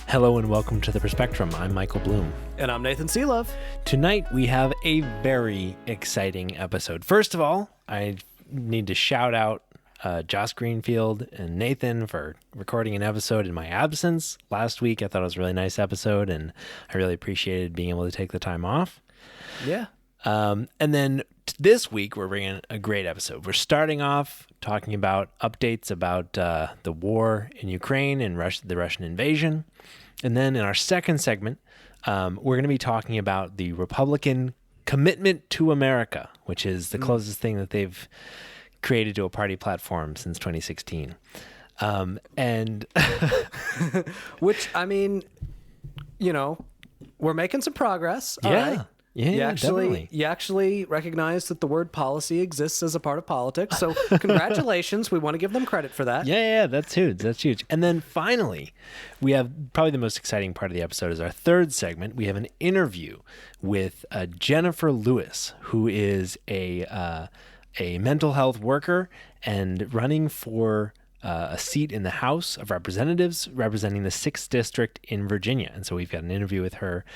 Hello and welcome to The Perspectrum. I'm Michael Bloom. And I'm Nathan Seelove. Tonight we have a very exciting episode. First of all, I need to shout out Josh Greenfield and Nathan for recording an episode in my absence. Last week I thought it was a really nice episode and I really appreciated being able to take the time off. Yeah. And then this week we're bringing a great episode. We're starting off talking about updates about the war in Ukraine and the Russian invasion. And then in our second segment, we're going to be talking about the Republican commitment to America, which is the closest thing that they've created to a party platform since 2016. And which, I mean, you know, we're making some progress. All right. Yeah, you actually recognize that the word policy exists as a part of politics. So congratulations. We want to give them credit for that. Yeah, that's huge. That's huge. And then finally, we have probably the most exciting part of the episode is our third segment. We have an interview with Jennifer Lewis, who is a mental health worker and running for a seat in the House of Representatives representing the 6th District in Virginia. And so we've got an interview with her.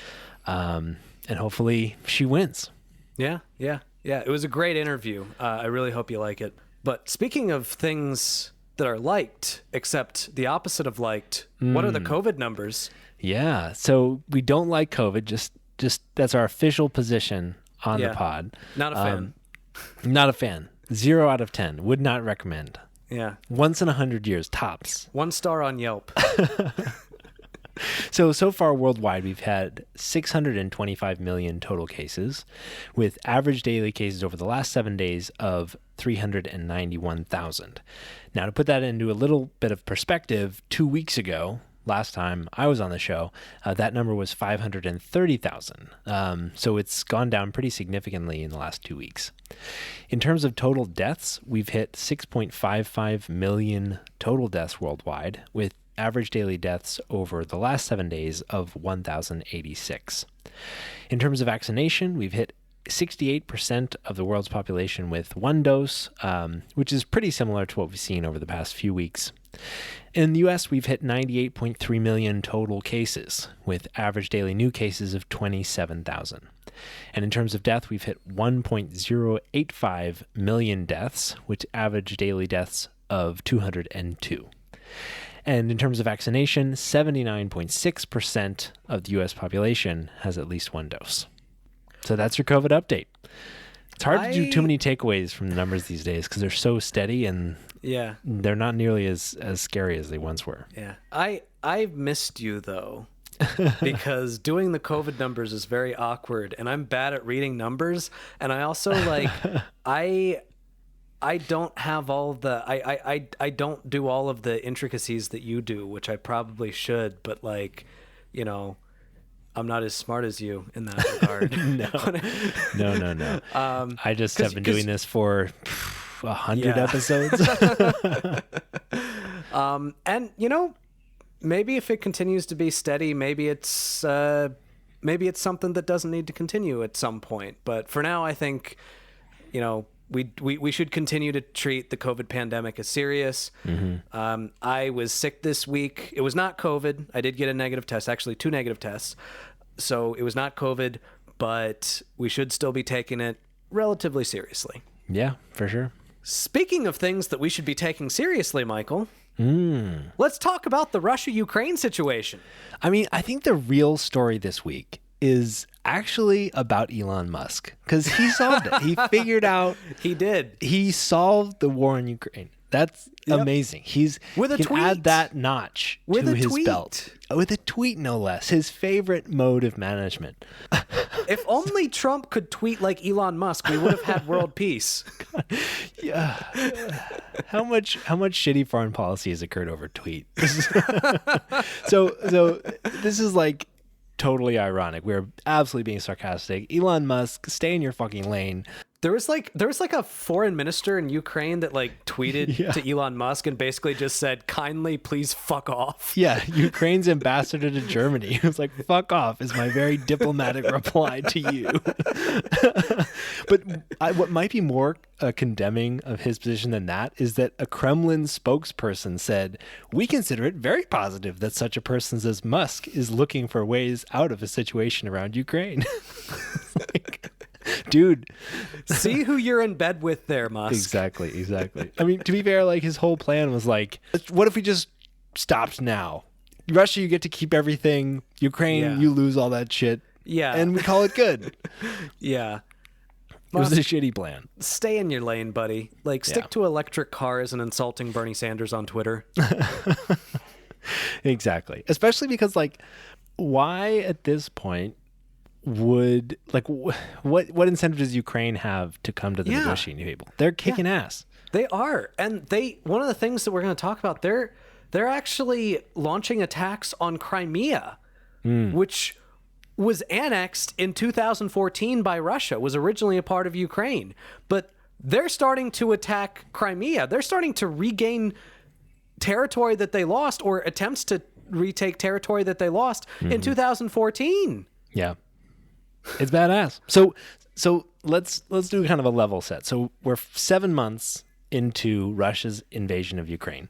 And hopefully she wins. Yeah. It was a great interview. I really hope you like it. But speaking of things that are liked, except the opposite of liked, what are the COVID numbers? Yeah. So we don't like COVID. Just that's our official position on the pod. Not a fan. Not a fan. 0 out of 10. Would not recommend. Yeah. Once in 100 years, tops. 1 star on Yelp. So far worldwide, we've had 625 million total cases, with average daily cases over the last 7 days of 391,000. Now, to put that into a little bit of perspective, 2 weeks ago, last time I was on the show, that number was 530,000. So it's gone down pretty significantly in the last 2 weeks. In terms of total deaths, we've hit 6.55 million total deaths worldwide, with average daily deaths over the last 7 days of 1,086. In terms of vaccination, we've hit 68% of the world's population with 1 dose, which is pretty similar to what we've seen over the past few weeks. In the U.S., we've hit 98.3 million total cases, with average daily new cases of 27,000. And in terms of death, we've hit 1.085 million deaths, with average daily deaths of 202. And in terms of vaccination, 79.6% of the U.S. population has at least 1 dose. So that's your COVID update. It's hard to do too many takeaways from the numbers these days because they're so steady and they're not nearly as scary as they once were. Yeah. I've missed you, though, because doing the COVID numbers is very awkward, and I'm bad at reading numbers. And I also, I don't have all the I don't do all of the intricacies that you do, which I probably should, but I'm not as smart as you in that regard. No. I just have been doing this for 100 episodes. And maybe if it continues to be steady, maybe it's something that doesn't need to continue at some point. But for now, I think, we should continue to treat the COVID pandemic as serious. Mm-hmm. I was sick this week. It was not COVID. I did get a negative test, actually 2 negative tests. So it was not COVID, but we should still be taking it relatively seriously. Yeah, for sure. Speaking of things that we should be taking seriously, Michael, let's talk about the Russia-Ukraine situation. I mean, I think the real story this week is actually about Elon Musk, because he solved it. He figured out. He did. He solved the war in Ukraine. That's amazing. He can add that notch to his belt. With a tweet, no less. His favorite mode of management. If only Trump could tweet like Elon Musk, we would have had world peace. Yeah. How much shitty foreign policy has occurred over tweet? So this is like totally ironic. We're absolutely being sarcastic. Elon Musk, stay in your fucking lane. There was like a foreign minister in Ukraine that tweeted to Elon Musk and basically just said, kindly please fuck off. Yeah, Ukraine's ambassador to Germany. It was like, fuck off is my very diplomatic reply to you. But what might be more condemning of his position than that is that a Kremlin spokesperson said, "We consider it very positive that such a person as Musk is looking for ways out of a situation around Ukraine." Like, dude, see who you're in bed with there, Musk. Exactly. I mean, to be fair, like his whole plan was like, what if we just stopped now? Russia, you get to keep everything. Ukraine, you lose all that shit. Yeah. And we call it good. Yeah. It was a shitty plan. Stay in your lane, buddy. Like, stick to electric cars and insulting Bernie Sanders on Twitter. Exactly. Especially because, like, why at this point would, like, what incentive does Ukraine have to come to the negotiating table? They're kicking ass. They are. And one of the things that we're going to talk about, they're actually launching attacks on Crimea, which was annexed in 2014 by Russia, was originally a part of Ukraine. But they're starting to attack Crimea. They're starting to regain territory that they lost, or attempts to retake territory that they lost in 2014. Yeah. It's badass. So let's do kind of a level set. So we're 7 months into Russia's invasion of Ukraine.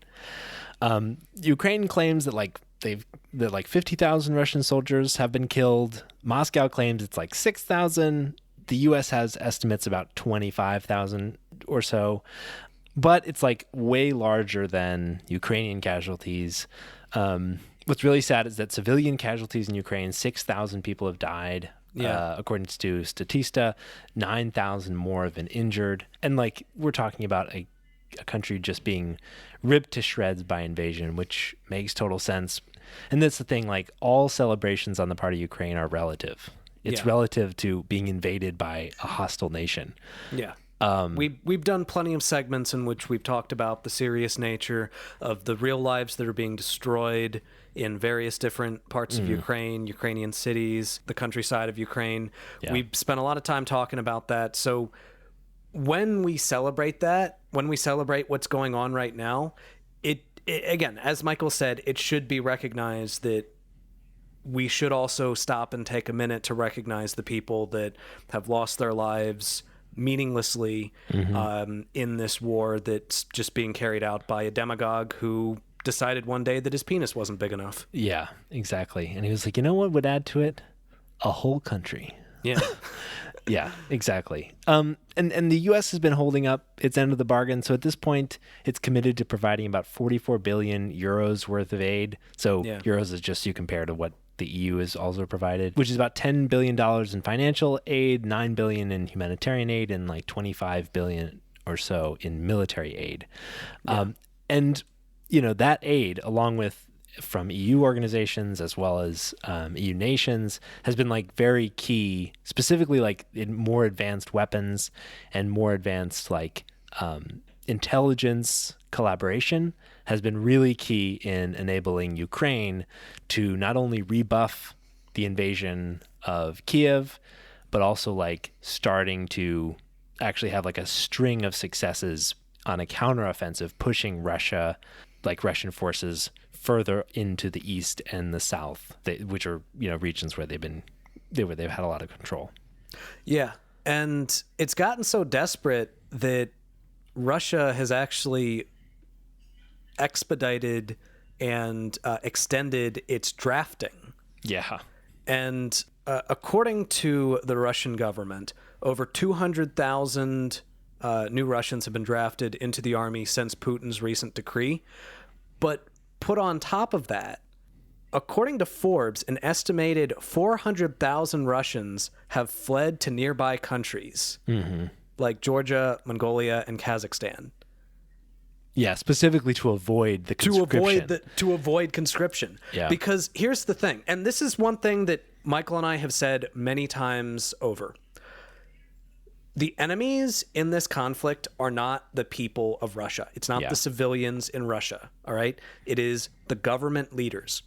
Ukraine claims that like 50,000 Russian soldiers have been killed. Moscow claims it's like 6,000. The U.S. has estimates about 25,000 or so, but it's like way larger than Ukrainian casualties. What's really sad is that civilian casualties in Ukraine, 6,000 people have died. According to Statista, 9,000 more have been injured. And like, we're talking about a country just being ripped to shreds by invasion, which makes total sense. And that's the thing, like, all celebrations on the part of Ukraine are relative. It's relative to being invaded by a hostile nation. Yeah. We've done plenty of segments in which we've talked about the serious nature of the real lives that are being destroyed in various different parts of Ukraine, Ukrainian cities, the countryside of Ukraine. Yeah. We've spent a lot of time talking about that. So when we celebrate that, when we celebrate what's going on right now, it again, as Michael said, it should be recognized that we should also stop and take a minute to recognize the people that have lost their lives meaninglessly in this war that's just being carried out by a demagogue who decided one day that his penis wasn't big enough. Yeah, exactly. And he was like, you know what would add to it? A whole country. Yeah. Yeah, exactly. And the U.S. has been holding up its end of the bargain. So at this point, it's committed to providing about 44 billion euros worth of aid. So euros is just you compare to what the EU has also provided, which is about $10 billion in financial aid, $9 billion in humanitarian aid, and like $25 billion or so in military aid. And, you know, that aid, along with from EU organizations as well as EU nations, has been like very key, specifically like in more advanced weapons and more advanced like intelligence collaboration has been really key in enabling Ukraine to not only rebuff the invasion of Kiev, but also like starting to actually have like a string of successes on a counteroffensive, pushing Russia, like Russian forces, further into the east and the south, which are, you know, regions where they've had a lot of control. Yeah, and it's gotten so desperate that Russia has actually expedited and extended its drafting. Yeah, and according to the Russian government, over 200,000 new Russians have been drafted into the army since Putin's recent decree. But put on top of that, according to Forbes, an estimated 400,000 Russians have fled to nearby countries like Georgia, Mongolia, and Kazakhstan. Yeah, specifically to avoid the conscription. To avoid conscription. Yeah. Because here's the thing, and this is one thing that Michael and I have said many times over. The enemies in this conflict are not the people of Russia. It's not the civilians in Russia, all right? It is the government leaders.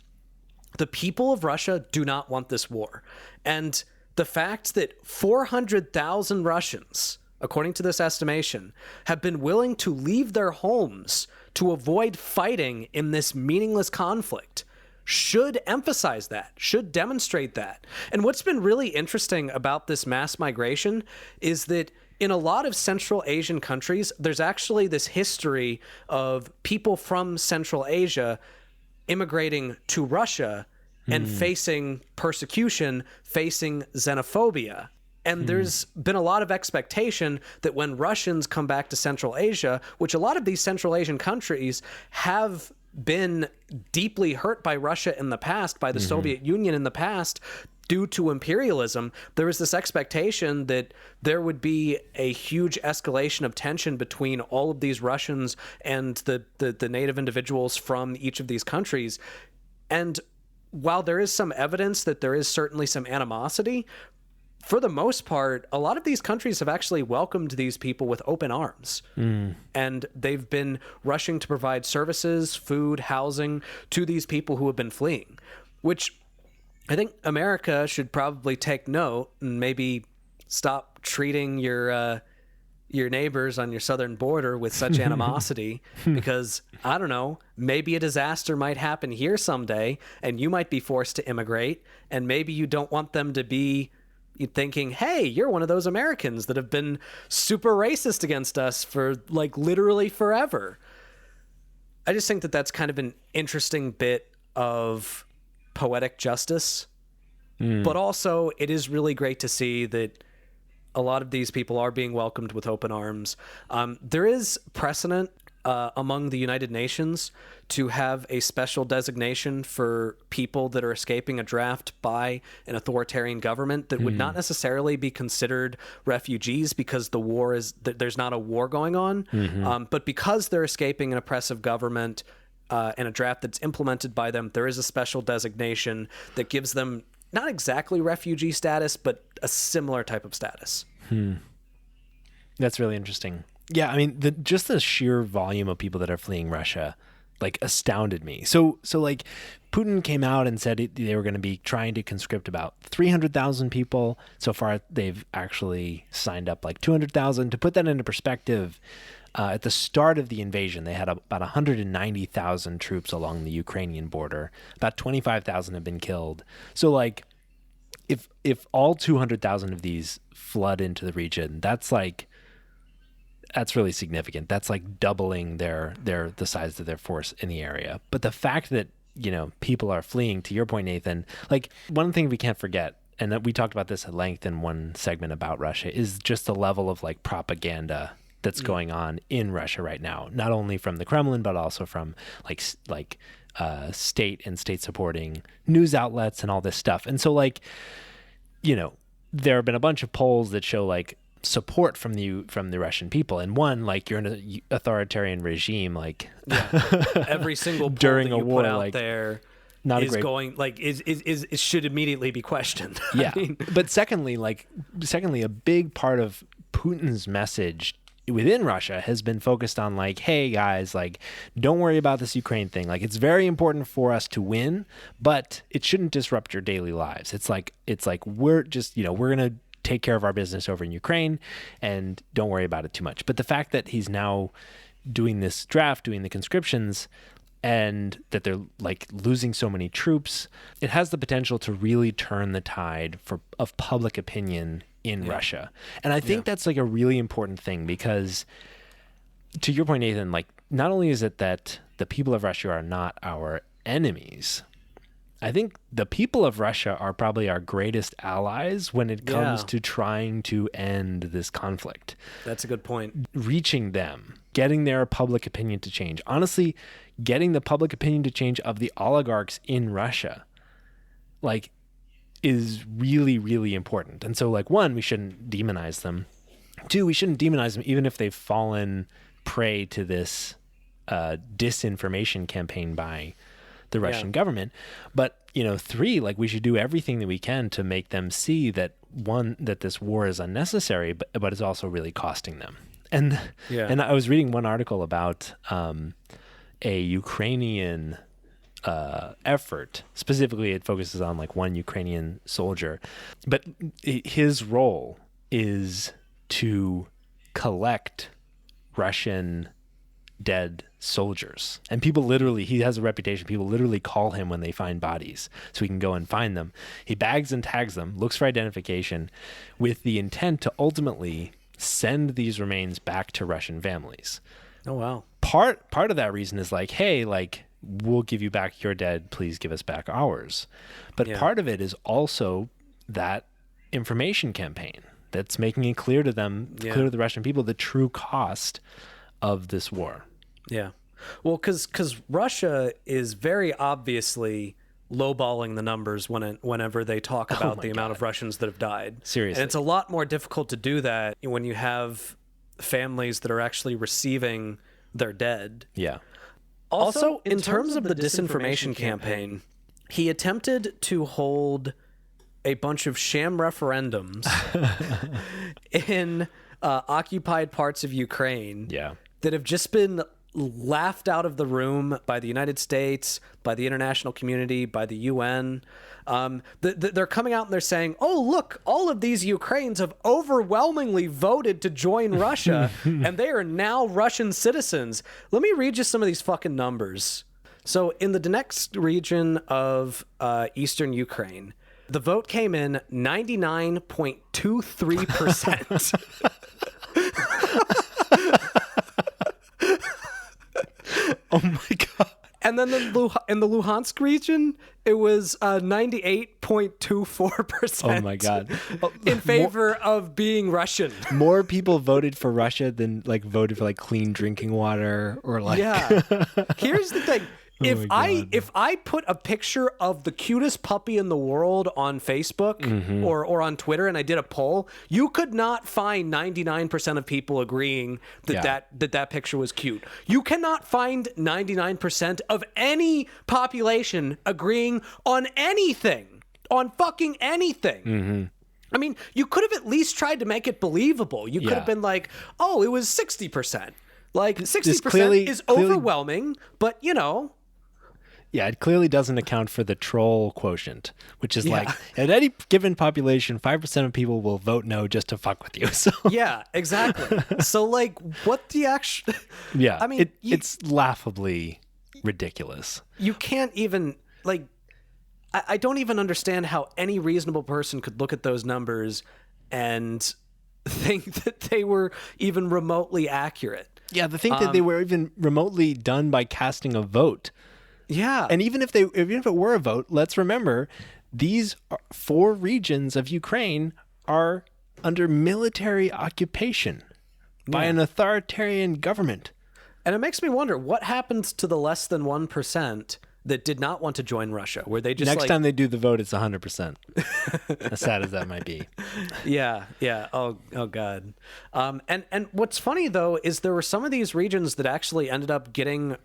The people of Russia do not want this war. And the fact that 400,000 Russians, according to this estimation, have been willing to leave their homes to avoid fighting in this meaningless conflict should emphasize that, should demonstrate that. And what's been really interesting about this mass migration is that in a lot of Central Asian countries, there's actually this history of people from Central Asia immigrating to Russia and facing persecution, facing xenophobia. And there's been a lot of expectation that when Russians come back to Central Asia, which a lot of these Central Asian countries have been deeply hurt by Russia in the past, by the Soviet Union in the past, due to imperialism, there was this expectation that there would be a huge escalation of tension between all of these Russians and the native individuals from each of these countries. And while there is some evidence that there is certainly some animosity, for the most part, a lot of these countries have actually welcomed these people with open arms. And they've been rushing to provide services, food, housing to these people who have been fleeing, which I think America should probably take note and maybe stop treating your neighbors on your southern border with such animosity, because, I don't know, maybe a disaster might happen here someday and you might be forced to immigrate, and maybe you don't want them to be thinking, hey, you're one of those Americans that have been super racist against us for like literally forever. I just think that that's kind of an interesting bit of poetic justice, but also it is really great to see that a lot of these people are being welcomed with open arms. There is precedent among the United Nations to have a special designation for people that are escaping a draft by an authoritarian government that would not necessarily be considered refugees because there's not a war going on, but because they're escaping an oppressive government and a draft that's implemented by them, there is a special designation that gives them not exactly refugee status, but a similar type of status. That's really interesting. Yeah, I mean, just the sheer volume of people that are fleeing Russia, like, astounded me. So like, Putin came out and said they were going to be trying to conscript about 300,000 people. So far, they've actually signed up like 200,000. To put that into perspective, at the start of the invasion, they had about 190,000 troops along the Ukrainian border. About 25,000 have been killed. So, like, if all 200,000 of these flood into the region, that's really significant. That's like doubling the size of their force in the area. But the fact that, people are fleeing, to your point, Nathan, like, one thing we can't forget, and we talked about this at length in one segment about Russia, is just the level of like propaganda that's going on in Russia right now, not only from the Kremlin, but also from like state and state supporting news outlets and all this stuff. And so, like, there have been a bunch of polls that show like support from the Russian people, and one, like, you're in an authoritarian regime, like, every single poll during that a you war, put out like, there not is a great, going, like, is should immediately be questioned. Yeah. I mean, But secondly, a big part of Putin's message within Russia has been focused on like, hey guys, like, don't worry about this Ukraine thing. Like, it's very important for us to win, but it shouldn't disrupt your daily lives. It's like we're just, we're going to take care of our business over in Ukraine and don't worry about it too much. But the fact that he's now doing this draft, doing the conscriptions, and that they're like losing so many troops, it has the potential to really turn the tide of public opinion in Russia. And I think that's like a really important thing, because to your point, Nathan, like, not only is it that the people of Russia are not our enemies, I think the people of Russia are probably our greatest allies when it comes to trying to end this conflict. That's a good point. Reaching them, getting their public opinion to change. Honestly, getting the public opinion to change of the oligarchs in Russia, like, is really, really important. And so, like, one, we shouldn't demonize them. Two, we shouldn't demonize them even if they've fallen prey to this disinformation campaign by the Russian government. But, three, like, we should do everything that we can to make them see that, one, that this war is unnecessary, but it's also really costing them. And I was reading one article about a Ukrainian effort. Specifically, it focuses on like one Ukrainian soldier, but his role is to collect Russian dead soldiers. And people literally, he has a reputation, people literally call him when they find bodies so he can go and find them. He bags and tags them, looks for identification with the intent to ultimately send these remains back to Russian families. Oh, wow. Part of that reason is like, hey, like, we'll give you back your dead, please give us back ours. But part of it is also that information campaign that's making it clear to them, clear to the Russian people, the true cost of this war. Yeah. Well, because Russia is very obviously lowballing the numbers whenever they talk about the amount of Russians that have died. Seriously. And it's a lot more difficult to do that when you have families that are actually receiving their dead. Yeah. Also, in terms of the disinformation campaign, he attempted to hold a bunch of sham referendums in occupied parts of Ukraine that have just been laughed out of the room by the United States, by the international community, by the UN. They're coming out and they're saying, oh, look, all of these Ukrainians have overwhelmingly voted to join Russia, and they are now Russian citizens. Let me read you some of these fucking numbers. So in the Donetsk region of eastern Ukraine, the vote came in 99.23%. Oh my God. And then in the Luhansk region, it was 98.24%. Oh my God. In favor of being Russian. More people voted for Russia than like voted for like clean drinking water or like. Yeah. Here's the thing. If I put a picture of the cutest puppy in the world on Facebook or on Twitter and I did a poll, you could not find 99% of people agreeing that picture was cute. You cannot find 99% of any population agreeing on anything, on fucking anything. I mean, you could have at least tried to make it believable. You could have been like, oh, it was 60%. Like 60% is overwhelming, but you know. Yeah, it clearly doesn't account for the troll quotient, which is like at any given population, 5% of people will vote no just to fuck with you. So yeah, exactly. So like, what the actual? Yeah, I mean, it's laughably ridiculous. You can't even like. I don't even understand how any reasonable person could look at those numbers and think that they were even remotely accurate. Yeah, the thing that they were even remotely done by casting a vote. Yeah. And even if it were a vote, let's remember these 4 regions of Ukraine are under military occupation by an authoritarian government. And it makes me wonder what happens to the less than 1% that did not want to join Russia, where they just next time they do the vote, it's 100%. As sad as that might be. Yeah. Oh God. And what's funny though is there were some of these regions that actually ended up getting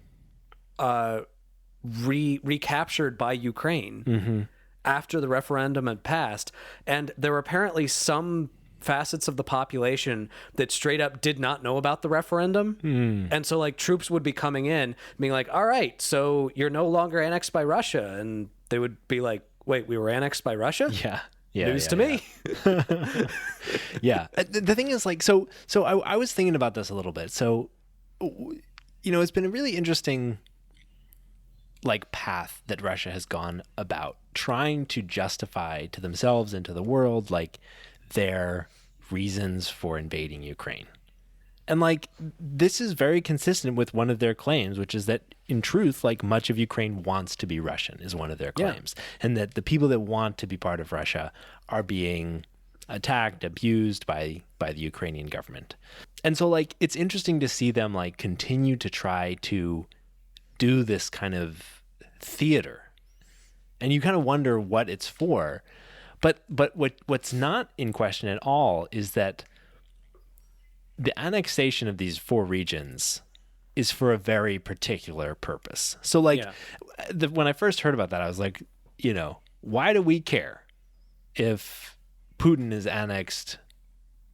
recaptured by Ukraine after the referendum had passed, and there were apparently some facets of the population that straight up did not know about the referendum. And so like troops would be coming in being like, all right, so you're no longer annexed by Russia, and they would be like, wait, we were annexed by Russia? News to me. Yeah. The thing is like, so I was thinking about this a little bit. So, you know, it's been a really interesting like path that Russia has gone about trying to justify to themselves and to the world like their reasons for invading Ukraine. And like this is very consistent with one of their claims, which is that in truth, like much of Ukraine wants to be Russian is one of their claims. And that the people that want to be part of Russia are being attacked, abused by the Ukrainian government. And so like it's interesting to see them like continue to try to do this kind of theater, and you kind of wonder what it's for. But what's not in question at all is that the annexation of these 4 regions is for a very particular purpose. So like when I first heard about that, I was like, you know, why do we care if Putin has annexed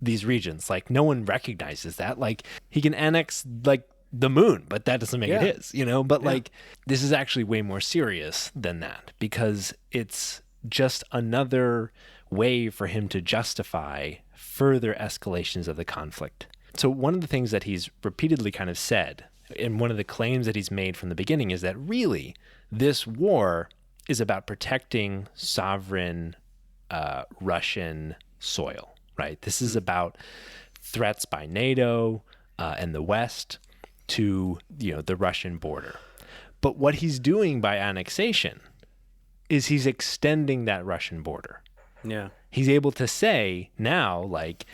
these regions? Like no one recognizes that. Like he can annex like the moon, but that doesn't make it his, you know? But like, this is actually way more serious than that, because it's just another way for him to justify further escalations of the conflict. So one of the things that he's repeatedly kind of said And one of the claims that he's made from the beginning is that really this war is about protecting sovereign Russian soil, right? This is about threats by NATO and the West to, the Russian border. But what he's doing by annexation is he's extending that Russian border. Yeah. He's able to say now, like,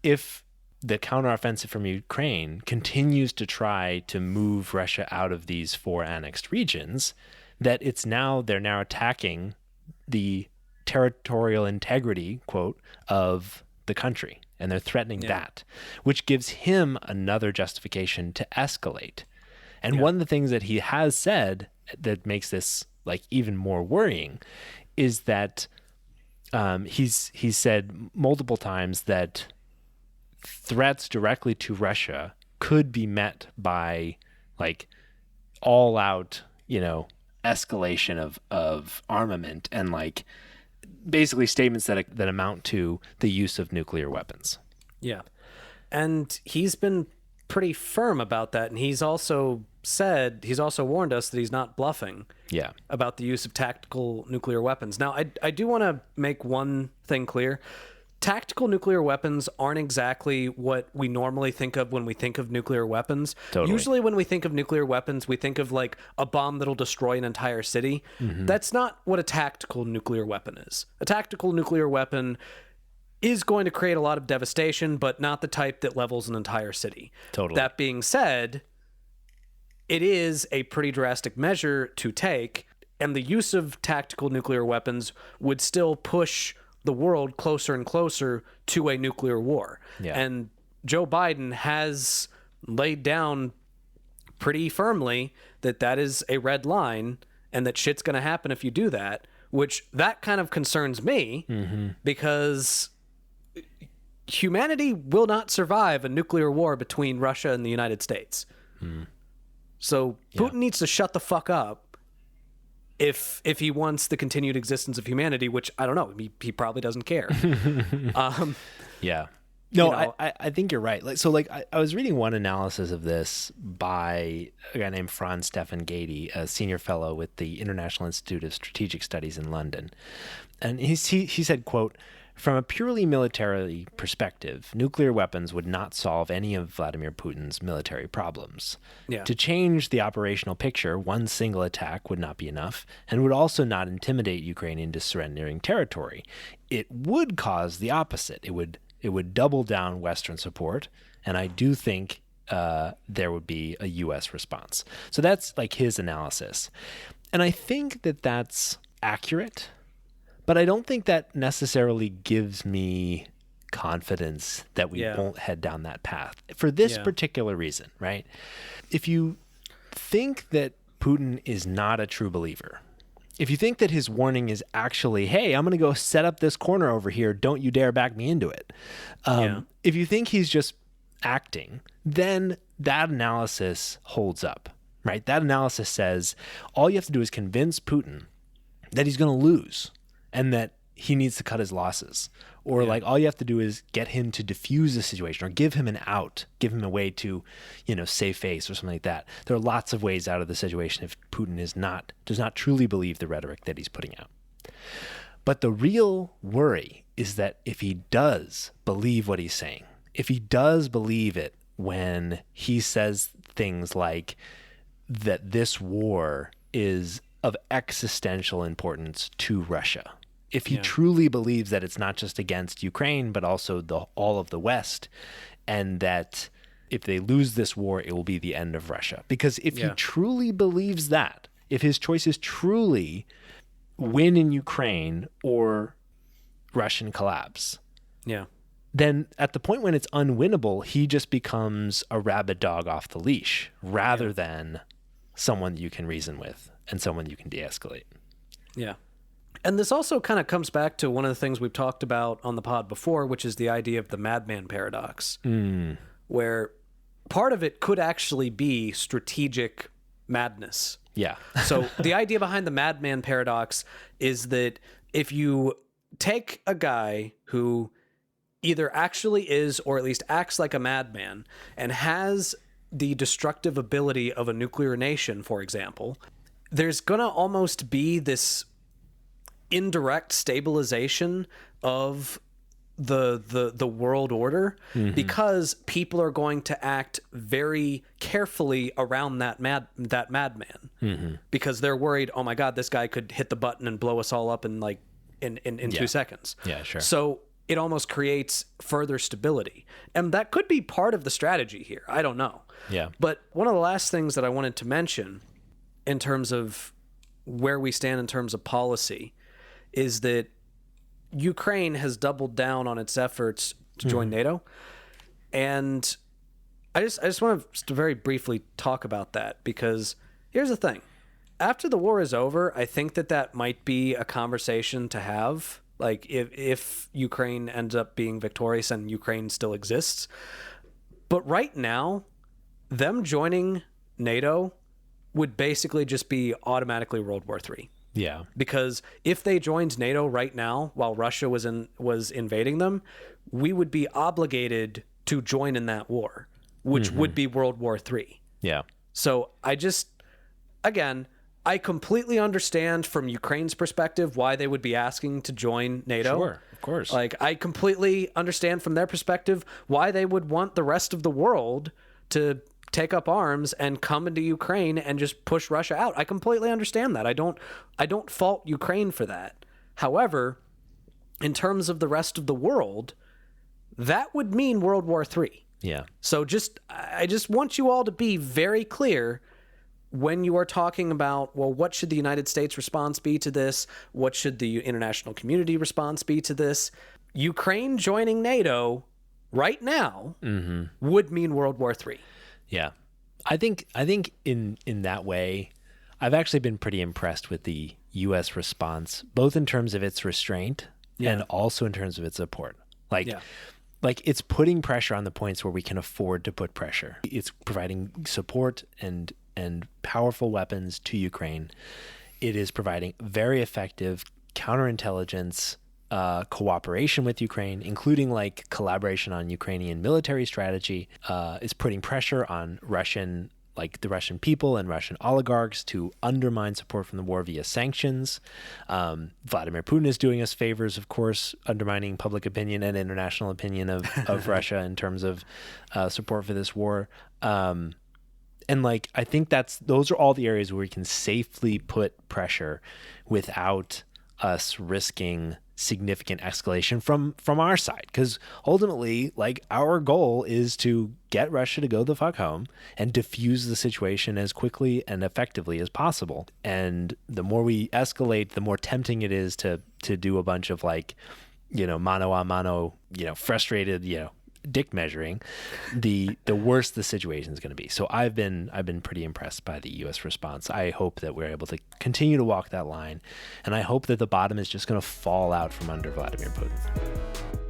if the counteroffensive from Ukraine continues to try to move Russia out of these 4 annexed regions, that they're now attacking the territorial integrity, quote, of the country. And they're threatening that, which gives him another justification to escalate. And one of the things that he has said that makes this like even more worrying is that he's said multiple times that threats directly to Russia could be met by like all out, escalation of armament and like basically statements that amount to the use of nuclear weapons. Yeah. And he's been pretty firm about that. And he's also warned us that he's not bluffing about the use of tactical nuclear weapons. Now, I do want to make one thing clear. Tactical nuclear weapons aren't exactly what we normally think of when we think of nuclear weapons. Totally. Usually when we think of nuclear weapons, we think of like a bomb that'll destroy an entire city. Mm-hmm. That's not what a tactical nuclear weapon is. A tactical nuclear weapon is going to create a lot of devastation, but not the type that levels an entire city. Totally. That being said, it is a pretty drastic measure to take, and the use of tactical nuclear weapons would still push the world closer and closer to a nuclear war. Yeah. And Joe Biden has laid down pretty firmly that is a red line and that shit's going to happen if you do that, which that kind of concerns me because humanity will not survive a nuclear war between Russia and the United States. So Putin needs to shut the fuck up if he wants the continued existence of humanity, which I don't know. He probably doesn't care. Yeah. No, I think you're right. I was reading one analysis of this by a guy named Franz Stefan Gady, a senior fellow with the International Institute of Strategic Studies in London. And he said, quote, "From a purely military perspective, nuclear weapons would not solve any of Vladimir Putin's military problems. Yeah. To change the operational picture, one single attack would not be enough and would also not intimidate Ukraine into surrendering territory. It would cause the opposite. It would double down Western support, and I do think there would be a U.S. response." So that's like his analysis. And I think that that's accurate. But I don't think that necessarily gives me confidence that we won't head down that path for this particular reason, right? If you think that Putin is not a true believer, if you think that his warning is actually, hey, I'm going to go set up this corner over here, don't you dare back me into it. If you think he's just acting, then that analysis holds up, right? That analysis says all you have to do is convince Putin that he's going to lose and that he needs to cut his losses. Or like all you have to do is get him to diffuse the situation or give him an out, give him a way to, save face or something like that. There are lots of ways out of the situation if Putin does not truly believe the rhetoric that he's putting out. But the real worry is that if he does believe what he's saying, if he does believe it when he says things like that this war is of existential importance to Russia, if he truly believes that it's not just against Ukraine, but also all of the West, and that if they lose this war, it will be the end of Russia. Because if he truly believes that, if his choice is truly win in Ukraine or Russian collapse, then at the point when it's unwinnable, he just becomes a rabid dog off the leash rather than someone you can reason with and someone you can de-escalate. Yeah. And this also kind of comes back to one of the things we've talked about on the pod before, which is the idea of the madman paradox, where part of it could actually be strategic madness. Yeah. So the idea behind the madman paradox is that if you take a guy who either actually is or at least acts like a madman and has the destructive ability of a nuclear nation, for example, there's going to almost be this indirect stabilization of the world order, because people are going to act very carefully around that madman, because they're worried, oh my God, this guy could hit the button and blow us all up in 2 seconds. Yeah, sure. So it almost creates further stability, and that could be part of the strategy here. I don't know. Yeah. But one of the last things that I wanted to mention in terms of where we stand in terms of policy is that Ukraine has doubled down on its efforts to join NATO. And I just want to very briefly talk about that, because here's the thing. After the war is over, I think that might be a conversation to have. Like, if Ukraine ends up being victorious and Ukraine still exists. But right now, them joining NATO would basically just be automatically World War III. Yeah. Because if they joined NATO right now while Russia was invading them, we would be obligated to join in that war, which would be World War III. Yeah. So I completely understand from Ukraine's perspective why they would be asking to join NATO. Sure, of course. Like, I completely understand from their perspective why they would want the rest of the world to take up arms and come into Ukraine and just push Russia out. I completely understand that. I don't fault Ukraine for that. However, in terms of the rest of the world, that would mean World War III. Yeah. So I just want you all to be very clear when you are talking about, well, what should the United States response be to this? What should the international community response be to this? Ukraine joining NATO right now would mean World War III. Yeah. I think in that way, I've actually been pretty impressed with the U.S. response, both in terms of its restraint and also in terms of its support. Like it's putting pressure on the points where we can afford to put pressure. It's providing support and powerful weapons to Ukraine. It is providing very effective counterintelligence cooperation with Ukraine, including like collaboration on Ukrainian military strategy, is putting pressure on the Russian people and Russian oligarchs to undermine support from the war via sanctions. Vladimir Putin is doing us favors, of course, undermining public opinion and international opinion of Russia in terms of support for this war. And I think those are all the areas where we can safely put pressure without us risking significant escalation from our side, because ultimately, our goal is to get Russia to go the fuck home and diffuse the situation as quickly and effectively as possible. And the more we escalate, the more tempting it is to do a bunch of mano a mano, frustrated, dick measuring, the worse the situation is going to be. So I've been pretty impressed by the U.S. response. I hope that we're able to continue to walk that line, and I hope that the bottom is just going to fall out from under Vladimir Putin.